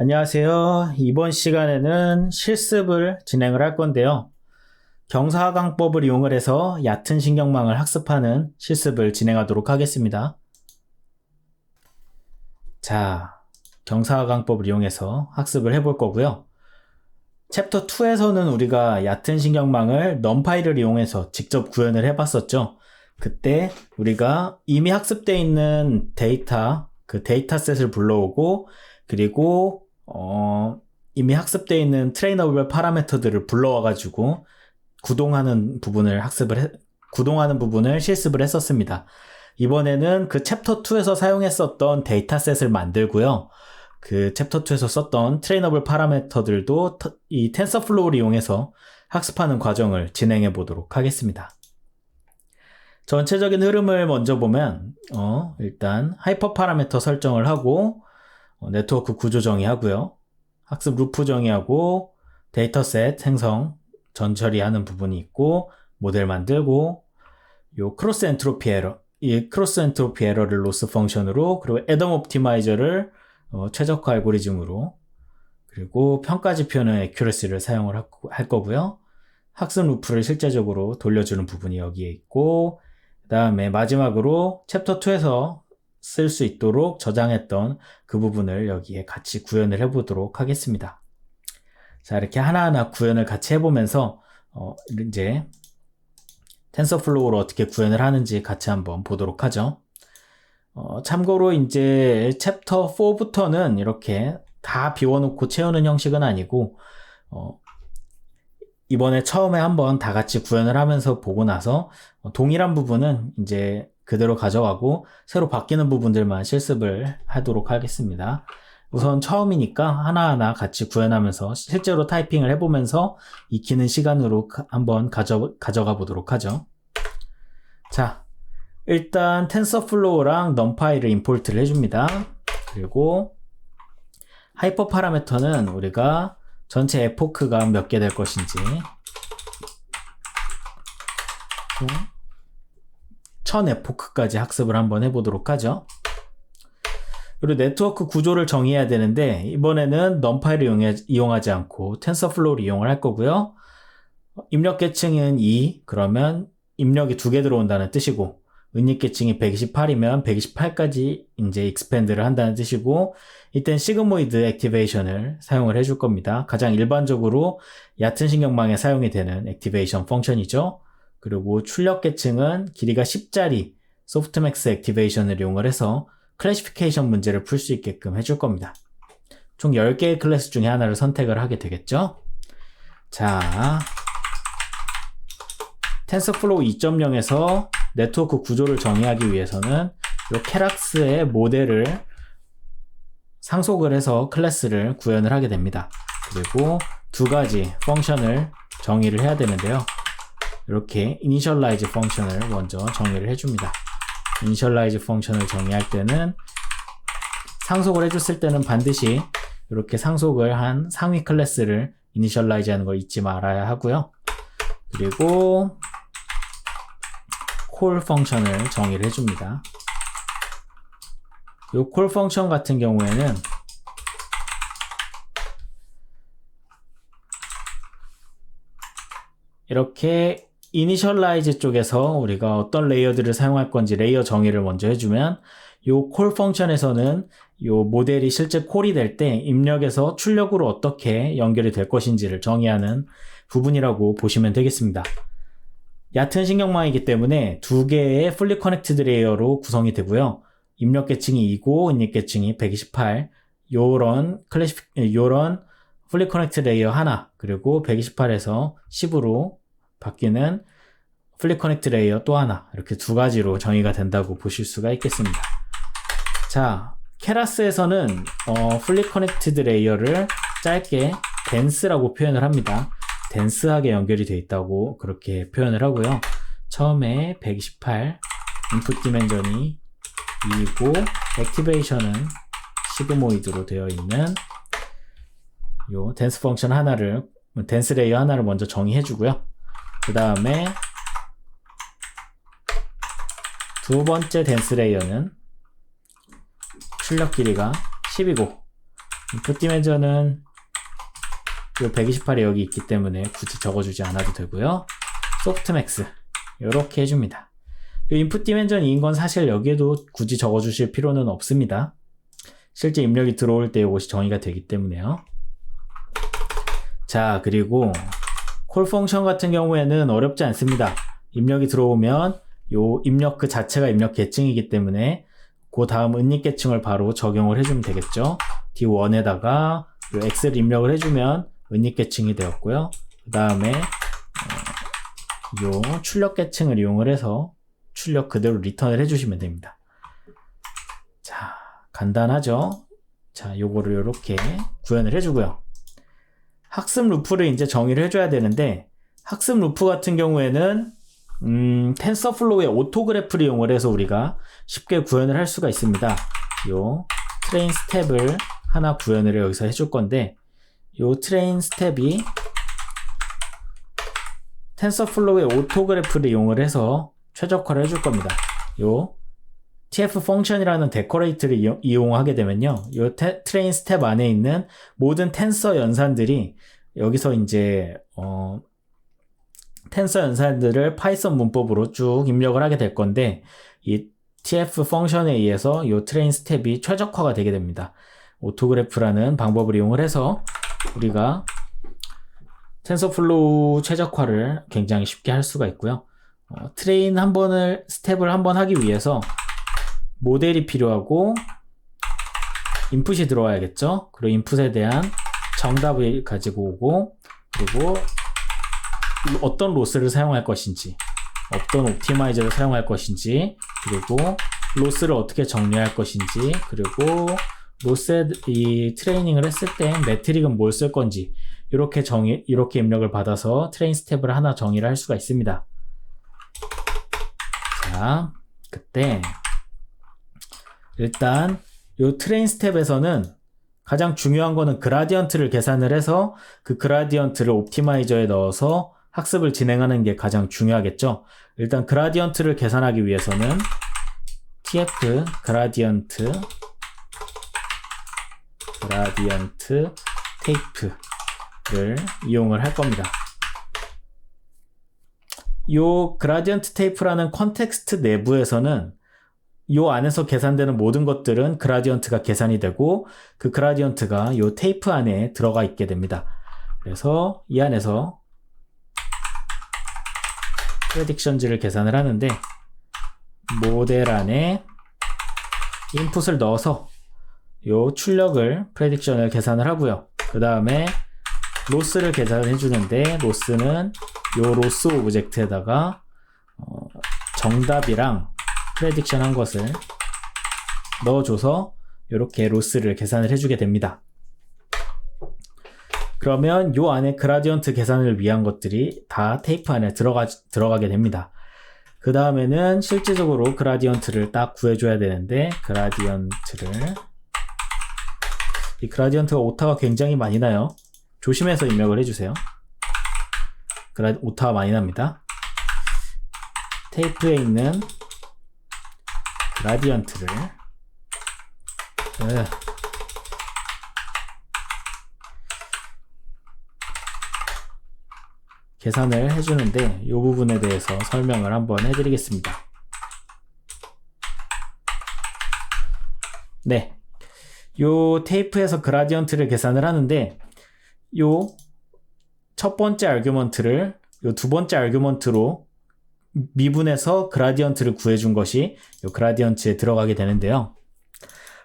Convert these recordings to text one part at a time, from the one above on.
안녕하세요. 이번 시간에는 실습을 진행을 할 건데요. 경사하강법을 이용을 해서 얕은 신경망을 학습하는 실습을 진행하도록 하겠습니다. 자, 경사하강법을 이용해서 학습을 해볼 거고요. 챕터 2에서는 우리가 얕은 신경망을 numPy를 이용해서 직접 구현을 해봤었죠. 그때 우리가 이미 학습되어 있는 그 데이터셋을 불러오고 그리고 이미 학습되어 있는 트레이너블 파라미터들을 불러와가지고 구동하는 부분을 실습을 했었습니다. 이번에는 그 챕터 2에서 사용했었던 데이터셋을 만들고요. 그 챕터 2에서 썼던 트레이너블 파라미터들도 이 텐서플로우를 이용해서 학습하는 과정을 진행해 보도록 하겠습니다. 전체적인 흐름을 먼저 보면 일단 하이퍼 파라미터 설정을 하고 네트워크 구조 정의하고요. 학습 루프 정의하고 데이터셋 생성 전 처리하는 부분이 있고 모델 만들고 요 크로스 엔트로피 에러 이 크로스 엔트로피 에러를 로스 펑션으로 그리고 애덤 옵티마이저를 최적화 알고리즘으로 그리고 평가 지표는 애큐러시를 사용을 할 거고요. 학습 루프를 실제적으로 돌려주는 부분이 여기에 있고 그 다음에 마지막으로 챕터 2에서 쓸 수 있도록 저장했던 그 부분을 여기에 같이 구현을 해보도록 하겠습니다. 자, 이렇게 하나하나 구현을 같이 해보면서 이제 텐서플로우로 어떻게 구현을 하는지 같이 한번 보도록 하죠. 참고로 이제 챕터 4부터는 이렇게 다 비워놓고 채우는 형식은 아니고 이번에 처음에 한번 다 같이 구현을 하면서 보고 나서 동일한 부분은 이제 그대로 가져가고 새로 바뀌는 부분들만 실습을 하도록 하겠습니다. 우선 처음이니까 하나하나 같이 구현하면서 실제로 타이핑을 해보면서 익히는 시간으로 한번 가져가 보도록 하죠. 자, 일단 텐서플로우랑 numPy를 임포트를 해줍니다. 그리고 하이퍼 파라미터는 우리가 전체 에포크가 몇 개 될 것인지 1000 에포크까지 학습을 한번 해보도록 하죠. 그리고 네트워크 구조를 정의해야 되는데 이번에는 numPy를 이용하지 않고 텐서플로우를 이용을 할 거고요. 입력 계층은 2, 그러면 입력이 2개 들어온다는 뜻이고 은입 계층이 128이면 128까지 이제 익스펜드를 한다는 뜻이고 이땐 시그모이드 액티베이션을 사용을 해줄 겁니다. 가장 일반적으로 얕은 신경망에 사용이 되는 액티베이션 펑션이죠. 그리고 출력 계층은 길이가 10짜리 소프트맥스 액티베이션을 이용을 해서 클래시피케이션 문제를 풀 수 있게끔 해줄 겁니다. 총 10개의 클래스 중에 하나를 선택을 하게 되겠죠. 자, 텐서플로우 2.0에서 네트워크 구조를 정의하기 위해서는 이 케락스의 모델을 상속을 해서 클래스를 구현을 하게 됩니다. 그리고 두 가지 펑션을 정의를 해야 되는데요. 이렇게 initialize 펑션을 먼저 정의를 해줍니다. initialize 펑션을 정의할 때는 상속을 해줬을 때는 반드시 이렇게 상속을 한 상위 클래스를 initialize 하는 걸 잊지 말아야 하고요. 그리고 call 펑션을 정의를 해줍니다. 이 call 펑션 같은 경우에는 이렇게 initialize 쪽에서 우리가 어떤 레이어들을 사용할 건지 레이어 정의를 먼저 해주면 이 call 펑션에서는 이 모델이 실제 콜이 될 때 입력에서 출력으로 어떻게 연결이 될 것인지를 정의하는 부분이라고 보시면 되겠습니다. 옅은 신경망이기 때문에 두 개의 fully connected 레이어로 구성이 되고요. 입력 계층이 2고 인입 계층이 128 요런 fully connected 레이어 하나 그리고 128에서 10으로 바뀌는 fully connected 레이어 또 하나 이렇게 두 가지로 정의가 된다고 보실 수가 있겠습니다. 자, 케라스에서는 fully connected 레이어를 짧게 dense라고 표현을 합니다. 덴스하게 연결이 되어 있다고 그렇게 표현을 하고요. 처음에 128 인풋 디멘전이 2이고 액티베이션은 시그모이드로 되어 있는 요 덴스 펑션 하나를 덴스 레이어 하나를 먼저 정의해 주고요. 그 다음에 두 번째 덴스 레이어는 출력 길이가 10이고 인풋 디멘전은 요 128이 여기 있기 때문에 굳이 적어주지 않아도 되고요. 소프트맥스 이렇게 해줍니다. 이 인풋 디멘전 2인 건 사실 여기에도 굳이 적어주실 필요는 없습니다. 실제 입력이 들어올 때 이것이 정의가 되기 때문에요. 자, 그리고 콜 펑션 같은 경우에는 어렵지 않습니다. 입력이 들어오면 요 입력 그 자체가 입력 계층이기 때문에 그 다음 은닉 계층을 바로 적용을 해주면 되겠죠. D1에다가 요 X를 입력을 해주면 은닉 계층이 되었고요. 그 다음에 요 출력 계층을 이용을 해서 출력 그대로 리턴을 해주시면 됩니다. 자, 간단하죠? 자, 요거를 이렇게 구현을 해주고요. 학습 루프를 이제 정의를 해줘야 되는데, 학습 루프 같은 경우에는 텐서플로우의 오토그래프를 이용을 해서 우리가 쉽게 구현을 할 수가 있습니다. 요 트레인 스텝을 하나 구현을 여기서 해줄 건데, 요 트레인 스텝이 텐서플로우의 오토그래프를 이용을 해서 최적화를 해줄 겁니다. 요 tf 펑션이라는 데코레이트를 이용하게 되면요, 요 트레인 스텝 안에 있는 모든 텐서 연산들이 여기서 이제 텐서 연산들을 파이썬 문법으로 쭉 입력을 하게 될 건데, 이 tf 펑션에 의해서 이 트레인 스텝이 최적화가 되게 됩니다. 오토그래프라는 방법을 이용을 해서 우리가 텐서플로우 최적화를 굉장히 쉽게 할 수가 있고요. 트레인 스텝을 한 번 하기 위해서 모델이 필요하고 인풋이 들어와야겠죠. 그리고 인풋에 대한 정답을 가지고 오고, 그리고 어떤 로스를 사용할 것인지, 어떤 옵티마이저를 사용할 것인지, 그리고 로스를 어떻게 정리할 것인지, 그리고 로스에 이 트레이닝을 했을 때 매트릭은 뭘 쓸 건지, 이렇게 입력을 받아서 트레인 스텝을 하나 정의를 할 수가 있습니다. 자, 그때 일단 이 트레인 스텝에서는 가장 중요한 거는 그라디언트를 계산을 해서 그 그라디언트를 옵티마이저에 넣어서 학습을 진행하는 게 가장 중요하겠죠. 일단 그라디언트를 계산하기 위해서는 tf 그라디언트 테이프를 이용을 할 겁니다. 요 그라디언트 테이프라는 컨텍스트 내부에서는 요 안에서 계산되는 모든 것들은 그라디언트가 계산이 되고, 그 그라디언트가 요 테이프 안에 들어가 있게 됩니다. 그래서 이 안에서 프레딕션즈를 계산을 하는데, 모델 안에 인풋을 넣어서 요 출력을 프레딕션을 계산을 하고요. 그 다음에 로스를 계산해 주는데, 로스는 요 로스 오브젝트에다가 정답이랑 프레딕션 한 것을 넣어줘서 이렇게 로스를 계산을 해주게 됩니다. 그러면 요 안에 그라디언트 계산을 위한 것들이 다 테이프 안에 들어가게 됩니다. 그 다음에는 실질적으로 그라디언트를 딱 구해줘야 되는데, 이 그라디언트가 오타가 굉장히 많이 나요. 조심해서 입력을 해주세요. 오타가 많이 납니다. 테이프에 있는 그라디언트를 계산을 해주는데, 이 부분에 대해서 설명을 한번 해드리겠습니다. 네, 요 테이프에서 그라디언트를 계산을 하는데, 요 첫 번째 아규먼트를 요 두 번째 아규먼트로 미분해서 그라디언트를 구해준 것이 요 그라디언트에 들어가게 되는데요.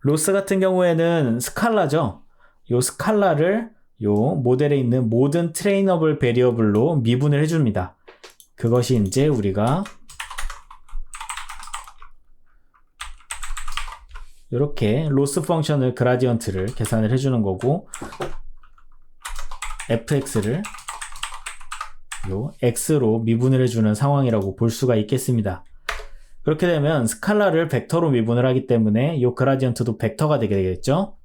로스 같은 경우에는 스칼라죠. 요 스칼라를 요 모델에 있는 모든 트레이너블 베리어블로 미분을 해줍니다. 그것이 이제 우리가 이렇게 로스 펑션을 그라디언트를 계산을 해주는 거고, fx를 요 x로 미분을 해주는 상황이라고 볼 수가 있겠습니다. 그렇게 되면 스칼라를 벡터로 미분을 하기 때문에 요 그라디언트도 벡터가 되게 되겠죠.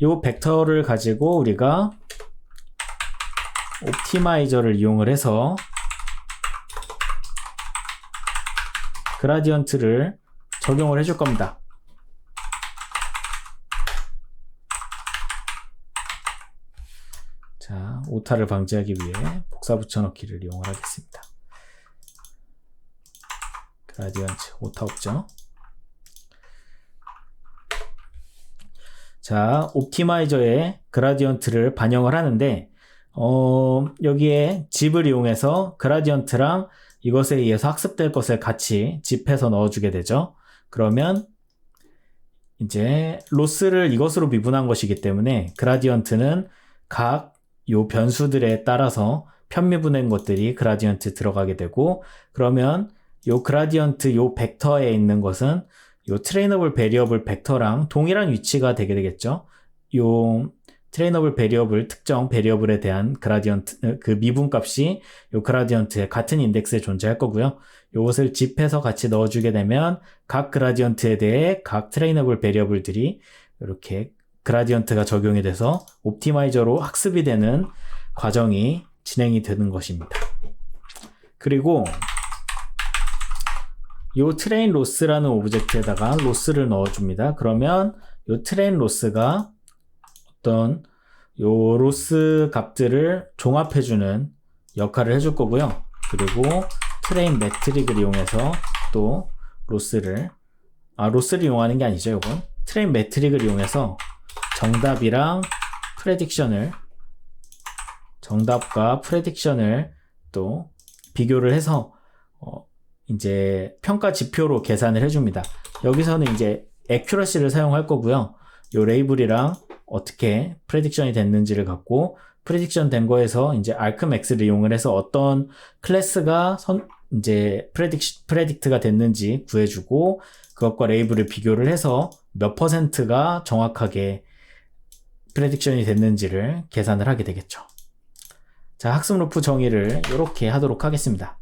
요 벡터를 가지고 우리가 옵티마이저를 이용을 해서 그라디언트를 적용을 해줄 겁니다. 오타를 방지하기 위해 복사 붙여넣기를 이용하겠습니다. 그라디언트 오타 없죠? 자, 옵티마이저에 그라디언트를 반영을 하는데 여기에 짚을 이용해서 그라디언트랑 이것에 의해서 학습될 것을 같이 짚해서 넣어주게 되죠. 그러면 이제 로스를 이것으로 미분한 것이기 때문에 그라디언트는 각 요 변수들에 따라서 편미분한 것들이 그라디언트 들어가게 되고, 그러면 요 그라디언트 요 벡터에 있는 것은 요 트레이너블 베리어블 벡터랑 동일한 위치가 되게 되겠죠. 요 트레이너블 베리어블 특정 베리어블에 대한 그라디언트 그 미분값이 요 그라디언트의 같은 인덱스에 존재할 거고요. 요것을 짚해서 같이 넣어주게 되면 각 그라디언트에 대해 각 트레이너블 베리어블들이 이렇게 그라디언트가 적용이 돼서 옵티마이저로 학습이 되는 과정이 진행이 되는 것입니다. 그리고 요 트레인 로스라는 오브젝트에다가 로스를 넣어줍니다. 그러면 요 트레인 로스가 어떤 요 로스 값들을 종합해주는 역할을 해줄 거고요. 그리고 트레인 매트릭을 이용해서 또 로스를 이용하는 게 아니죠. 이건 트레인 매트릭을 이용해서 정답과 프레딕션을 또 비교를 해서 이제 평가 지표로 계산을 해줍니다. 여기서는 이제 액큐러시를 사용할 거고요. 요 레이블이랑 어떻게 프레딕션이 됐는지를 갖고 프레딕션 된 거에서 이제 argmax를 이용을 해서 어떤 클래스가 이제 프레딕트가 됐는지 구해주고 그것과 레이블을 비교를 해서 몇 %가 정확하게 프레딕션이 됐는지를 계산을 하게 되겠죠. 자, 학습 루프 정의를 이렇게 하도록 하겠습니다.